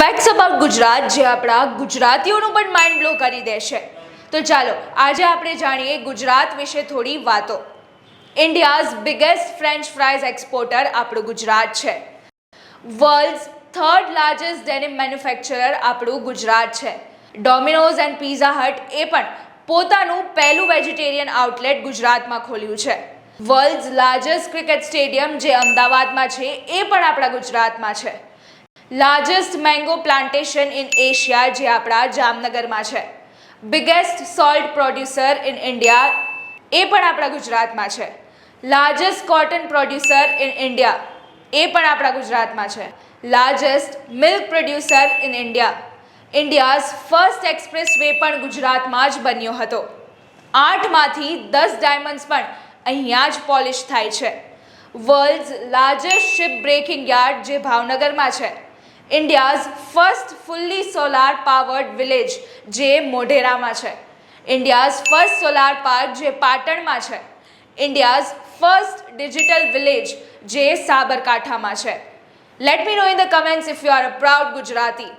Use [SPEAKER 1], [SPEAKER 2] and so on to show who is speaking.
[SPEAKER 1] Facts about Gujarat જે આપણા ગુજરાતીઓનું પણ માઇન્ડ બ્લો કરી દેશે. તો ચાલો આજે આપણે જાણીએ ગુજરાત વિશે થોડી વાતો. India's biggest French fries exporter આપણું ગુજરાત છે. World's third largest denim manufacturer આપણું ગુજરાત છે. ડોમિનોઝ એન્ડ પિઝા હટ એ પણ પોતાનું પહેલું વેજીટેરિયન આઉટલેટ ગુજરાતમાં ખોલ્યું છે. વર્લ્ડ્સ લાર્જેસ્ટ ક્રિકેટ સ્ટેડિયમ જે અમદાવાદમાં છે એ પણ આપણા ગુજરાતમાં છે. Largest mango plantation in Asia જે આપણા જામનગરમાં છે. Biggest salt producer in India એ પણ આપણા ગુજરાતમાં છે. Largest cotton producer in India એ પણ આપણા ગુજરાતમાં છે. Largest milk producer in India. India's first expressway પણ ગુજરાતમાં જ બન્યો હતો. 8માંથી 10 ડાયમંડ્સ પણ અહીંયા જ પોલિશ થાય છે. World's largest ship breaking yard જે ભાવનગરમાં છે. India's first fully solar powered village જે મોઢેરામાં છે. ઇન્ડિયાઝ ફર્સ્ટ સોલાર પાર્ક જે પાટણમાં છે. ઇન્ડિયાઝ ફર્સ્ટ ડિજિટલ વિલેજ જે સાબરકાંઠામાં છે. Let me no in the comments if you are a proud Gujarati.